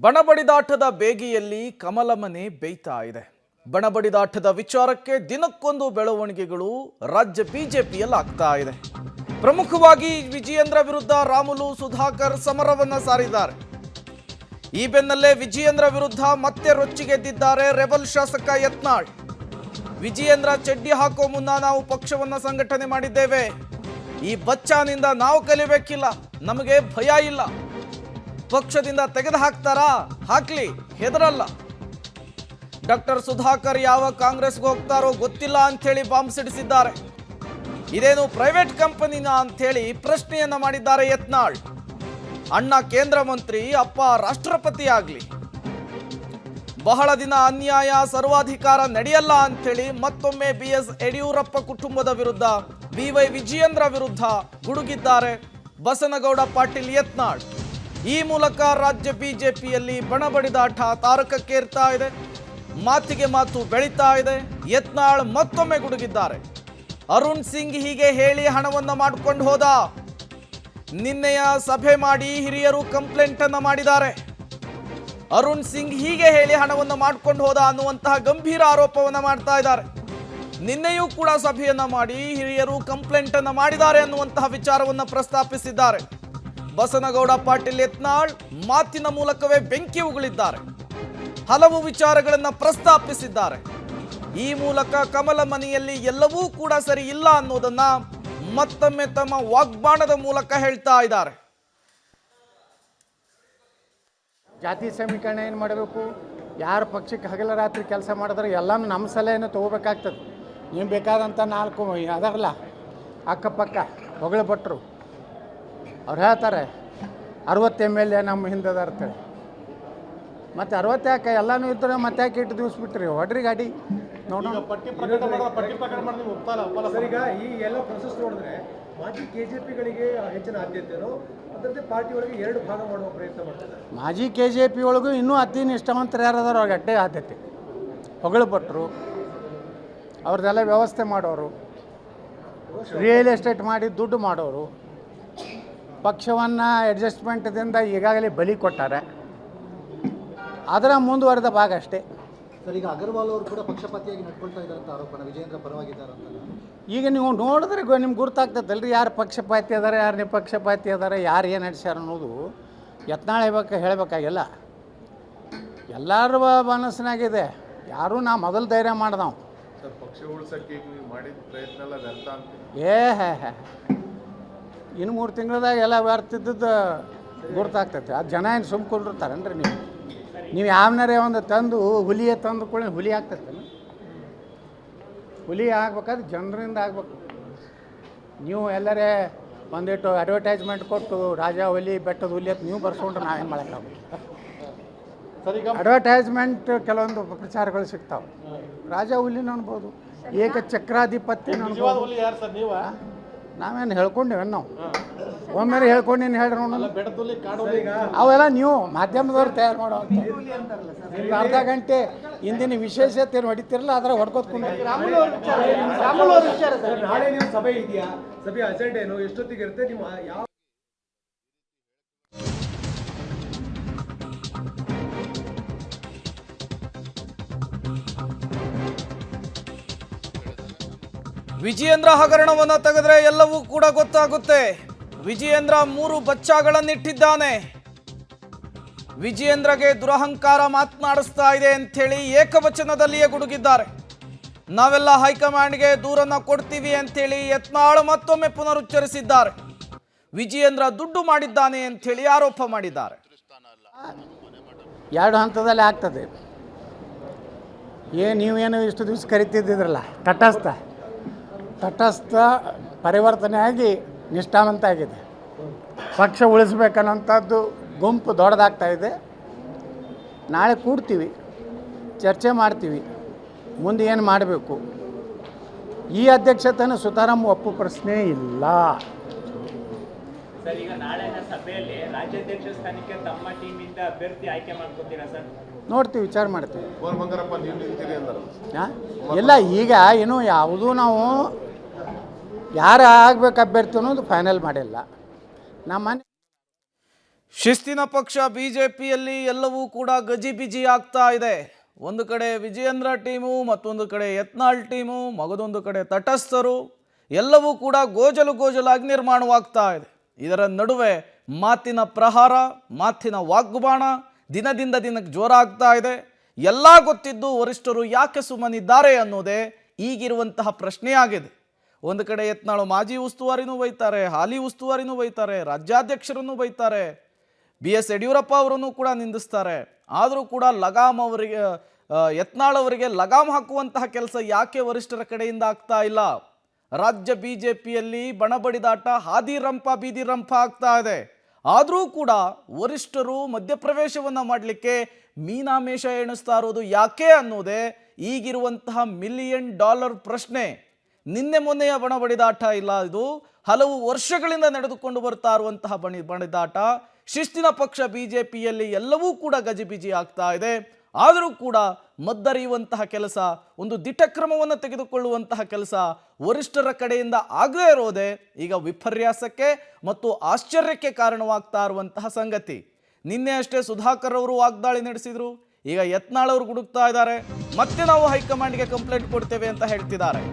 ಬಣಬಡಿದಾಟದ ಬೇಗಿಯಲ್ಲಿ ಕಮಲ ಮನೆ ಬೇಯ್ತಾ ಇದೆ. ಬಣಬಡಿದಾಟದ ವಿಚಾರಕ್ಕೆ ದಿನಕ್ಕೊಂದು ಬೆಳವಣಿಗೆಗಳು ರಾಜ್ಯ ಬಿಜೆಪಿಯಲ್ಲಿ ಆಗ್ತಾ ಇದೆ. ಪ್ರಮುಖವಾಗಿ ವಿಜಯೇಂದ್ರ ವಿರುದ್ಧ ರಾಮುಲು ಸುಧಾಕರ್ ಸಮರವನ್ನ ಸಾರಿದ್ದಾರೆ. ಈ ಬೆನ್ನಲ್ಲೇ ವಿಜಯೇಂದ್ರ ವಿರುದ್ಧ ಮತ್ತೆ ರೊಚ್ಚಿಗೆದ್ದಿದ್ದಾರೆ ರೆಬಲ್ ಶಾಸಕ ಯತ್ನಾಳ್. ವಿಜಯೇಂದ್ರ ಚಡ್ಡಿ ಹಾಕೋ ಮುನ್ನ ನಾವು ಪಕ್ಷವನ್ನ ಸಂಘಟನೆ ಮಾಡಿದ್ದೇವೆ. ಈ ಬಚ್ಚಾನಿಂದ ನಾವು ಕಲಿಬೇಕಿಲ್ಲ, ನಮಗೆ ಭಯ ಇಲ್ಲ. ಪಕ್ಷದಿಂದ ತೆಗೆದು ಹಾಕ್ತಾರಾ? ಹಾಕ್ಲಿ, ಹೆದರಲ್ಲ. ಡಾಕ್ಟರ್ ಸುಧಾಕರ್ ಯಾವ ಕಾಂಗ್ರೆಸ್ಗೆ ಹೋಗ್ತಾರೋ ಗೊತ್ತಿಲ್ಲ ಅಂಥೇಳಿ ಬಾಂಬ್ ಸಿಡಿಸಿದ್ದಾರೆ. ಇದೇನು ಪ್ರೈವೇಟ್ ಕಂಪನಿನಾ ಅಂಥೇಳಿ ಪ್ರಶ್ನೆಯನ್ನ ಮಾಡಿದ್ದಾರೆ ಯತ್ನಾಳ್. ಅಣ್ಣ ಕೇಂದ್ರ ಮಂತ್ರಿ, ಅಪ್ಪ ರಾಷ್ಟ್ರಪತಿ ಆಗ್ಲಿ, ಬಹಳ ದಿನ ಅನ್ಯಾಯ ಸರ್ವಾಧಿಕಾರ ನಡೆಯಲ್ಲ ಅಂಥೇಳಿ ಮತ್ತೊಮ್ಮೆ BS ಯಡಿಯೂರಪ್ಪ ಕುಟುಂಬದ ವಿರುದ್ಧ BY ವಿಜಯೇಂದ್ರ ವಿರುದ್ಧ ಗುಡುಗಿದ್ದಾರೆ ಬಸನಗೌಡ ಪಾಟೀಲ್ ಯತ್ನಾಳ್. ಈ ಮೂಲಕ ರಾಜ್ಯ ಬಿಜೆಪಿಯಲ್ಲಿ ಬಣಬಡಿದಾಟ ತಾರಕಕ್ಕೇರ್ತಾ ಇದೆ. ಮಾತಿಗೆ ಮಾತು ಬೆಳೀತಾ ಇದೆ. ಯತ್ನಾಳ್ ಮತ್ತೊಮ್ಮೆ ಗುಡುಗಿದ್ದಾರೆ. ಅರುಣ್ ಸಿಂಗ್ ಹೀಗೆ ಹೇಳಿ ಹಣವನ್ನ ಮಾಡಿಕೊಂಡು ಹೋದ. ನಿನ್ನೆಯ ಸಭೆ ಮಾಡಿ ಹಿರಿಯರು ಕಂಪ್ಲೇಂಟ್ ಅನ್ನ ಮಾಡಿದ್ದಾರೆ. ಅರುಣ್ ಸಿಂಗ್ ಹೀಗೆ ಹೇಳಿ ಹಣವನ್ನ ಮಾಡಿಕೊಂಡು ಹೋದ ಅನ್ನುವಂತಹ ಗಂಭೀರ ಆರೋಪವನ್ನ ಮಾಡ್ತಾ ಇದ್ದಾರೆ. ನಿನ್ನೆಯೂ ಕೂಡ ಸಭೆಯನ್ನ ಮಾಡಿ ಹಿರಿಯರು ಕಂಪ್ಲೇಂಟ್ ಅನ್ನ ಮಾಡಿದ್ದಾರೆ ಅನ್ನುವಂತಹ ವಿಚಾರವನ್ನ ಪ್ರಸ್ತಾಪಿಸಿದ್ದಾರೆ. ಬಸನಗೌಡ ಪಾಟೀಲ್ ಯತ್ನಾಳ್ ಮಾತಿನ ಮೂಲಕವೇ ಬೆಂಕಿ ಉಗುಳಿದ್ದಾರೆ. ಹಲವು ವಿಚಾರಗಳನ್ನು ಪ್ರಸ್ತಾಪಿಸಿದ್ದಾರೆ. ಈ ಮೂಲಕ ಕಮಲ ಮನೆಯಲ್ಲಿ ಎಲ್ಲವೂ ಕೂಡ ಸರಿ ಇಲ್ಲ ಅನ್ನೋದನ್ನ ಮತ್ತೊಮ್ಮೆ ತಮ್ಮ ವಾಗ್ಬಾಣದ ಮೂಲಕ ಹೇಳ್ತಾ ಇದ್ದಾರೆ. ಜಾತಿ ಸಮೀಕರಣ ಏನು ಮಾಡಬೇಕು, ಯಾರ ಪಕ್ಷಕ್ಕೆ ಹಗಲ ರಾತ್ರಿ ಕೆಲಸ ಮಾಡಿದ್ರೆ ಎಲ್ಲನೂ ನಮ್ಮ ಸಲಹೆಯನ್ನು ತೊಗೋಬೇಕಾಗ್ತದೆ. ನೀವು ಬೇಕಾದಂಥ 4 ಅದರಲ್ಲ ಅಕ್ಕಪಕ್ಕ ಹೊಗಳು ಭಟ್ರು ಅವ್ರು ಹೇಳ್ತಾರೆ 60 MLA ನಮ್ಮ ಹಿಂದದ ಅಂತೇಳಿ. ಮತ್ತು 60 ಯಾಕೆ ಎಲ್ಲನೂ ಇದ್ದರೆ ಮತ್ತೆ ಯಾಕೆ ಇಟ್ಟು ದಿವಸ ಬಿಟ್ರಿ ಹೊಡ್ರಿ ಗಾಡಿ ನೋಡೋಣ. ಈಗ ಈ ಎಲ್ಲ ಪ್ರೊಸೆಸ್ ನೋಡಿದ್ರೆ ಮಾಜಿ KJPಗಳಿಗೆ ಹೆಚ್ಚಿನ ಆದ್ಯತೆಯೋ ಅದರಂತೆ ಪಾರ್ಟಿ ಒಳಗೆ 2 ಭಾಗ ಮಾಡುವ ಪ್ರಯತ್ನ ಮಾಡ್ತಾರೆ. ಮಾಜಿ KJP ಒಳಗೂ ಇನ್ನೂ ಅತಿ ನಿಷ್ಠಾವಂತರು ಯಾರದಾರು ಅವ್ರಿಗೆ ಅಡ್ಡೆ ಆದ್ಯತೆ. ಹೊಗಳು ಭಟ್ರು ಅವ್ರದ್ದೆಲ್ಲ ವ್ಯವಸ್ಥೆ ಮಾಡೋರು, ರಿಯಲ್ ಎಸ್ಟೇಟ್ ಮಾಡಿ ದುಡ್ಡು ಮಾಡೋರು, ಪಕ್ಷವನ್ನು ಅಡ್ಜಸ್ಟ್ಮೆಂಟ್ದಿಂದ ಈಗಾಗಲೇ ಬಲಿ ಕೊಟ್ಟಾರೆ. ಅದರ ಮುಂದುವರೆದ ಭಾಗ ಅಷ್ಟೇ. ಸರ್, ಈಗ ಅಗರ್ವಾಲ್ ಅವರು ಕೂಡ ಪಕ್ಷಪಾತಿಯಾಗಿ ನಡ್ಕೊಳ್ತಾ ಇದ್ದಾರೆ ಅಂತ ಆರೋಪನ ವಿಜಯೇಂದ್ರ ಪರವಾಗಿದ್ದಾರೆ ಅಂತ. ಈಗ ನೀವು ನೋಡಿದ್ರೆ ನಿಮ್ಗೆ ಗೊತ್ತಾಗ್ತದಲ್ರಿ ಯಾರು ಪಕ್ಷಪಾತಿ ಅದಾರೆ, ಯಾರು ನಿಪಕ್ಷಪಾತಿ ಅದಾರೆ, ಯಾರು ಏನು ನಡೆಸ್ಯಾರ ಅನ್ನೋದು ಯತ್ನಾಳ್ ಹೇಳಬೇಕಾಗಿಲ್ಲ. ಎಲ್ಲರ ಮನಸ್ಸಿನಾಗಿದೆ. ಯಾರೂ ನಾ ಮೊದಲು ಧೈರ್ಯ ಮಾಡ್ದವು ಪಕ್ಷ ಉಳಿಸೋಕ್ಕೆ ನೀವು ಮಾಡಿದ ಪ್ರಯತ್ನ ಎಲ್ಲ ವ್ಯರ್ಥ ಅಂತ. ಇನ್ನು 3 ತಿಂಗಳದಾಗ ಎಲ್ಲ ವ್ಯರ್ಥಿದ್ದದ್ದು ಗುರ್ತಾಗ್ತೈತೆ. ಅದು ಜನ ಏನು ಸುಮ್ಕೊಂಡಿರ್ತಾರೇನ್ರಿ? ನೀವು ಯಾವನಾರೇ ಒಂದು ತಂದು ಹುಲಿಯೇ ತಂದು ಕೂಡ ಹುಲಿ ಆಗ್ತೈತೆ. ಹುಲಿ ಆಗ್ಬೇಕಾದ್ರೆ ಜನರಿಂದ ಆಗ್ಬೇಕು. ನೀವು ಎಲ್ಲರೇ ಒಂದಿಟ್ಟು ಅಡ್ವರ್ಟೈಸ್ಮೆಂಟ್ ಕೊಟ್ಟು ರಾಜ ಹುಲಿ ಬೆಟ್ಟದ ಹುಲಿ ಅಂತ ನೀವು ಬರ್ಸ್ಕೊಂಡ್ರೆ ನಾವೇನು ಮಾಡೋಕ್ಕಾಗಬೇಕು? ಅಡ್ವರ್ಟೈಸ್ಮೆಂಟ್ ಕೆಲವೊಂದು ಪ್ರಚಾರಗಳು ಸಿಗ್ತಾವೆ. ರಾಜ ಹುಲಿನ ಅನ್ಬೋದು, ಏಕಚಕ್ರಾಧಿಪತ್ಯ ಅನ್ಬೋದು. ನಾವೇನು ಹೇಳ್ಕೊಂಡಿವೇನು? ನಾವು ಒಮ್ಮೆ ಹೇಳ್ಕೊಂಡಿನಿ ಹೇಳ್ರಿ ನೋಡೋಣ. ಅವೆಲ್ಲ ನೀವು ಮಾಧ್ಯಮದವ್ರು ತಯಾರು ಮಾಡೋ ಅರ್ಧ ಗಂಟೆ ಹಿಂದಿನ ವಿಶೇಷತೆ ಏನು ಹೊಡಿತಿರಲ್ಲ ಅದರ ಹೊಡ್ಕೋತ್ಕೊಂಡು ನಾಳೆ ನೀವು ಸಭೆ ಇದೆಯಾ? ಸಭೆ ಅಜೆಂಡಾ ಏನು, ಎಷ್ಟೊತ್ತಿಗೆ ಇರುತ್ತೆ? ನಿಮ್ಮ ಯಾವ ವಿಜಯೇಂದ್ರ ಹಗರಣವನ್ನ ತೆಗೆದ್ರೆ ಎಲ್ಲವೂ ಕೂಡ ಗೊತ್ತಾಗುತ್ತೆ. ವಿಜಯೇಂದ್ರ 3 ಬಚ್ಚಾಗಳನ್ನಿಟ್ಟಿದ್ದಾನೆ. ವಿಜಯೇಂದ್ರಗೆ ದುರಹಂಕಾರ ಮಾತನಾಡಿಸ್ತಾ ಇದೆ ಅಂಥೇಳಿ ಏಕವಚನದಲ್ಲಿಯೇ ಗುಡುಗಿದ್ದಾರೆ. ನಾವೆಲ್ಲ ಹೈಕಮಾಂಡ್ಗೆ ದೂರನ್ನ ಕೊಡ್ತೀವಿ ಅಂಥೇಳಿ ಯತ್ನಾಳ್ ಮತ್ತೊಮ್ಮೆ ಪುನರುಚ್ಚರಿಸಿದ್ದಾರೆ. ವಿಜಯೇಂದ್ರ ದುಡ್ಡು ಮಾಡಿದ್ದಾನೆ ಅಂಥೇಳಿ ಆರೋಪ ಮಾಡಿದ್ದಾರೆ. 2 ಹಂತದಲ್ಲಿ ಆಗ್ತದೆ. ನೀವೇನು ಇಷ್ಟು ದಿವಸ ಕರಿತಿದ್ದಿದ್ರಲ್ಲ ತಟಸ್ಥ ಪರಿವರ್ತನೆ ಆಗಿ ನಿಷ್ಠಾವಂತ ಆಗಿದೆ. ಪಕ್ಷ ಉಳಿಸ್ಬೇಕನ್ನೋಂಥದ್ದು ಗುಂಪು ದೊಡ್ಡದಾಗ್ತಾ ಇದೆ. ನಾಳೆ ಕೂಡ್ತೀವಿ, ಚರ್ಚೆ ಮಾಡ್ತೀವಿ, ಮುಂದೆ ಏನು ಮಾಡಬೇಕು. ಈ ಅಧ್ಯಕ್ಷತೆಯನ್ನು ಸುತಾರಾಮ್ ಒಪ್ಪು ಪ್ರಶ್ನೆ ಇಲ್ಲ. ಸರ್, ಈಗ ನಾಳೆ ಸಭೆಯಲ್ಲಿ ರಾಜ್ಯಾಧ್ಯಕ್ಷ ಸ್ಥಾನಕ್ಕೆ ತಮ್ಮ ಟೀಮಿಂದ ಅಭ್ಯರ್ಥಿ ಆಯ್ಕೆ ಮಾಡ್ಕೊತೀರಾ ಸರ್? ನೋಡ್ತೀವಿ, ವಿಚಾರ ಮಾಡ್ತೀವಿ. ನೀವು ಇಲ್ಲ, ಈಗ ಏನು ಯಾವುದೂ ನಾವು ಯಾರು ಆಗ್ಬೇಕು ಅಭ್ಯರ್ಥಿ ಅನ್ನೋದು ಫೈನಲ್ ಮಾಡಿಲ್ಲ. ನಮ್ಮ ಶಿಸ್ತಿನ ಪಕ್ಷ ಬಿಜೆಪಿಯಲ್ಲಿ ಎಲ್ಲವೂ ಕೂಡ ಗಜಿಬಿಜಿ ಆಗ್ತಾ ಇದೆ. ಒಂದು ಕಡೆ ವಿಜಯೇಂದ್ರ ಟೀಮು, ಮತ್ತೊಂದು ಕಡೆ ಯತ್ನಾಳ್ ಟೀಮು, ಮಗದೊಂದು ಕಡೆ ತಟಸ್ಥರು, ಎಲ್ಲವೂ ಕೂಡ ಗೋಜಲಾಗಿ ನಿರ್ಮಾಣವಾಗ್ತಾ ಇದೆ. ಇದರ ನಡುವೆ ಮಾತಿನ ಪ್ರಹಾರ, ಮಾತಿನ ವಾಗ್ಬಾಣ ದಿನದಿಂದ ದಿನಕ್ಕೆ ಜೋರಾಗ್ತಾ ಇದೆ. ಎಲ್ಲ ಗೊತ್ತಿದ್ದು ವರಿಷ್ಠರು ಯಾಕೆ ಸುಮ್ಮನಿದ್ದಾರೆ ಅನ್ನೋದೇ ಈಗಿರುವಂತಹ ಪ್ರಶ್ನೆಯಾಗಿದೆ. ಒಂದು ಕಡೆ ಯತ್ನಾಳು ಮಾಜಿ ಉಸ್ತುವಾರಿನೂ ಬೈತಾರೆ, ಹಾಲಿ ಉಸ್ತುವಾರಿನೂ ಬೈತಾರೆ, ರಾಜ್ಯಾಧ್ಯಕ್ಷರನ್ನು ಬೈತಾರೆ, BS ಯಡಿಯೂರಪ್ಪ ಅವರನ್ನು ಕೂಡ ನಿಂದಿಸ್ತಾರೆ. ಆದರೂ ಕೂಡ ಲಗಾಮ್ ಅವರಿಗೆ ಯತ್ನಾಳ್ ಅವರಿಗೆ ಲಗಾಮ್ ಹಾಕುವಂತಹ ಕೆಲಸ ಯಾಕೆ ವರಿಷ್ಠರ ಕಡೆಯಿಂದ ಆಗ್ತಾ ಇಲ್ಲ? ರಾಜ್ಯ ಬಿಜೆಪಿಯಲ್ಲಿ ಬಣಬಡಿದಾಟ ಹಾದಿರಂಪ ಬೀದಿರಂಪ ಆಗ್ತಾ ಇದೆ. ಆದರೂ ಕೂಡ ವರಿಷ್ಠರು ಮಧ್ಯಪ್ರವೇಶವನ್ನು ಮಾಡಲಿಕ್ಕೆ ಮೀನಾಮೇಷ ಎಣಿಸ್ತಾ ಇರೋದು ಯಾಕೆ ಅನ್ನೋದೇ ಈಗಿರುವಂತಹ $1 ಮಿಲಿಯನ್ ಪ್ರಶ್ನೆ. ನಿನ್ನೆ ಮೊನ್ನೆಯ ಬಣಬಡಿದಾಟ ಇಲ್ಲ, ಇದು ಹಲವು ವರ್ಷಗಳಿಂದ ನಡೆದುಕೊಂಡು ಬರ್ತಾ ಇರುವಂತಹ ಬಣಿದಾಟ. ಶಿಸ್ತಿನ ಪಕ್ಷ ಬಿಜೆಪಿಯಲ್ಲಿ ಎಲ್ಲವೂ ಕೂಡ ಗಜಿಬಿಜಿ ಆಗ್ತಾ ಇದೆ. ಆದರೂ ಕೂಡ ಮದ್ದರಿಯುವಂತಹ ಕೆಲಸ, ಒಂದು ದಿಟ್ಟಕ್ರಮವನ್ನು ತೆಗೆದುಕೊಳ್ಳುವಂತಹ ಕೆಲಸ ವರಿಷ್ಠರ ಕಡೆಯಿಂದ ಆಗದೇ ಇರೋದೇ ಈಗ ವಿಪರ್ಯಾಸಕ್ಕೆ ಮತ್ತು ಆಶ್ಚರ್ಯಕ್ಕೆ ಕಾರಣವಾಗ್ತಾ ಇರುವಂತಹ ಸಂಗತಿ. ನಿನ್ನೆ ಅಷ್ಟೇ ಸುಧಾಕರ್ ಅವರು ವಾಗ್ದಾಳಿ ನಡೆಸಿದ್ರು, ಈಗ ಯತ್ನಾಳ್ ಅವರು ಗುಡುಕ್ತಾ ಇದ್ದಾರೆ, ಮತ್ತೆ ನಾವು ಹೈಕಮಾಂಡ್ಗೆ ಕಂಪ್ಲೇಂಟ್ ಕೊಡ್ತೇವೆ ಅಂತ ಹೇಳ್ತಿದ್ದಾರೆ.